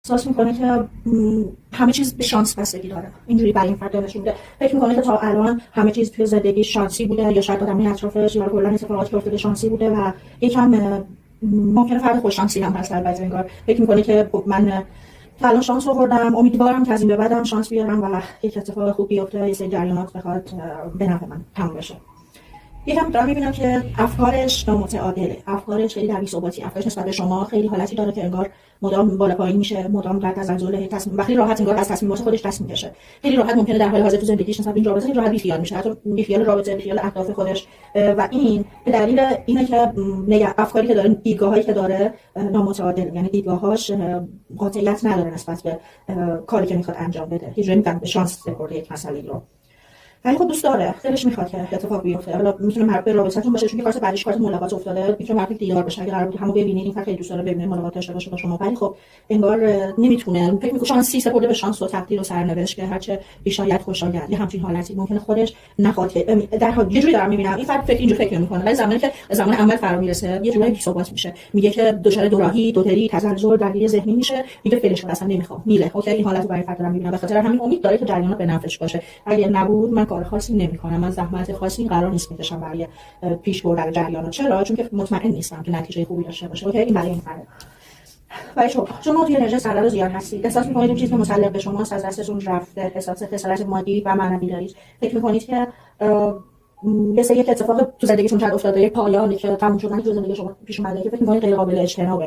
احساس میکنه که همه چیز به شانس بستگی داره. اینجوری برای این فرد نشون میده. فکر میکنه که تا الان همه چیز توی زندگی شانسی بوده، یا شاید آدمای اطرافش یا کلا اتفاقاتی که افتاده شانسی بوده و یکم ممکنه فرد خوش شانسی هم هست. البته انگار فکر میکنه که من تا الان شانس آوردم، امیدوارم که از این به بعدم شانس بیارم و یک اتفاق خوب بیفته، یه سری جریانات بخواد به نفع من تموم بشه. یکم دارم میبینم که افکارش نامتعادله، افکارش خیلی در بی‌ثباتی، افکارش نسبت به شما خیلی حالتی داره که انگار مدام بالا پایین میشه، مدام در تزلزل تصمیم، وقتی راحت انگار از تصمیمات خودش دست میکشه. خیلی راحت ممکنه در حال حاضر تو زندگیش نسبت به این رابطه خیلی راحت بی‌خیال میشه، حتی بی‌خیال رابطه، بی‌خیال اهداف خودش، و این به دلیل اینه که افکاری که داره، دیدگاهایی که داره نامتعادل، یعنی دیدگاهاش قاطعیت نداره نسبت به کاری که میخواد انجام بده. یه جوری میگن به شانس سپرده یک مسئله رو. ولی خب دوست داره، دلش میخواد که اتفاق بیفته. حالا میتونه مربوط به رابطه‌تون باشه، چون کارت بعدش کارت ملاقات افتاده، میتونه مربوط به دیدار باشه. اگه قرار بود همو ببینید، این خیلی دوست داره ببینه، ملاقات داشته باشه با شما، ولی خب انگار نمیتونه. فکر می‌کنه شانسی سپرده به شانس و تقدیر و سرنوشت که هرچه بیشاید خوشایند، یه همچین حالتی ممکنه خودش نخواد. در حال یه جوری دارم میبینم این فرد اینجوری فکر می‌کنه، ولی زمانی که زمان عمل فرا میرسه یه جوری بی‌ثبات میشه، میگه که دچار دوراهی، دوتری، تزلزل، درگیری ذهنی میشه، میگه فعلش اصلا نمیخوام، میره. اوکی، این حالت رو برای فرد دارم میبینم، به خاطر همین امید داره که جریانات به نفعش باشه. اگه نبود من کار خاصی نمی‌کنم، من زحمت خاصی قرار نیست بکشم برای پیش بردن جریانات. چرا؟ چون که مطمئن نیستم که نتیجه خوبی داشته باشه. اوکی، این برای این فرد. ولی شما توی انرژی سرد و زیاد هستید، احساس می‌کنید این چیزی که متعلق به شماست از دستتون رفته، احساس خسارت مادی و معنوی دارید. فکر می‌کنید که مثل یک اتفاق تو زندگیتون شاید افتاده، یک پایانی که تموم شدن تو زندگی شما پیش اومده که فکر می‌کنید غیر قابل اجتناب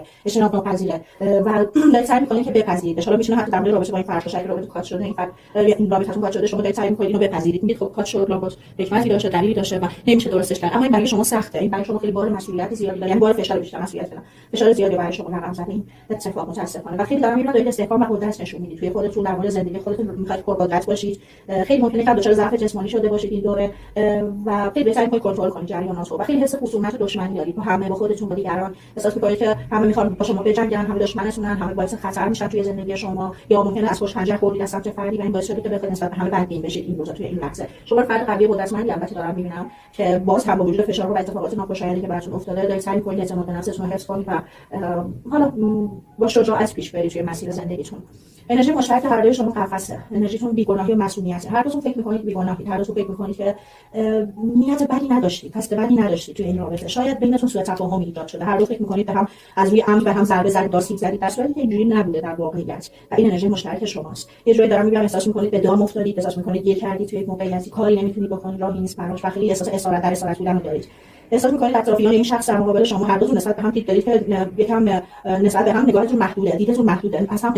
ناپذیره و دارید سعی می‌کنید که بپذیرید. حالا می‌تونه حتی در مورد رابطه با این فرد باشه، اگه رابطه کات شده، این فرد این رابطه‌تون کات شده، شما دارید سعی می‌کنید اینو بپذیرید. میگید خب کات شد، لابد حکمتی داشته، دلیلی داشته و نمیشه درستش کرد. اما این برای شما سخته، این برای شما خیلی بار مسئولیت زیادی داره، یعنی بار فشار بیشتر، مسئولیت نه، فشار زیادی برای شما رقم زده این اتفاق متأسفانه. و خیلی دارم می‌بینم دارید استحکام و قدرت نشون میدید توی خودتون، در مورد زندگی خودتون می‌خواید پرقدرت باشید. خیلی ممکنه که دچار ضعف جسمانی شده باشید این دوره و خیلی بهتره که کنترل کنید جریانات رو. و خیلی حس خصومت و دشمنی دارید با همه، با خودتون، با دیگران. احساس می‌کنید که همه می‌خوان با شما بجنگن، همه دشمنتونن، همه باعث خطر میشن توی زندگی شما، یا ممکنه از خوش خنجر خوردید از سمت فردی و این باعث شده که بخواید نسبت به همه بدبین بشید این روزا توی این لحظه. شما فرد قوی قدرتمندی البته دارم می‌بینم که باز هم با وجود فشار و اتفاقات ناخوشایندی که براتون افتاده دارید سعی می‌کنید اعتماد به نفستون رو حفظ کنید و حالا با شجاعت پیش برید توی مسیر زندگیتون. انرژی مشترک هر دوی شما قفسه، انرژیتون بیگناهی و معصومیته. هر دوتون فکر می‌کنید بیگناهید، هر دوتون فکر می‌کنید که نیت بدی نداشتید، قصد بدی نداشتید توی این رابطه. شاید بینتون سوء تفاهمی ایجاد شده، هر دو فکر می‌کنید به هم از روی عمد به هم ضربه زدید، آسیب زدید، در صورتی که اینجوری نبوده در واقعیت. و این انرژی مشترک شماست. یه جایی دارم می‌بینم احساس می‌کنید به دام افتادید، احساس می‌کنید گیر کردید توی یک موقعیتی، کاری نمی‌تونید بکنید، راهی نیست براش و خیلی احساس اسارت در اسارت بودن دارید. احساس می‌کنید اطرافیان این شخص در مقابل شما هر دوتون نسبت به هم دید دارید که یکم نسبت به هم نگاهتون محدوده، دیدتون محدوده، اصلا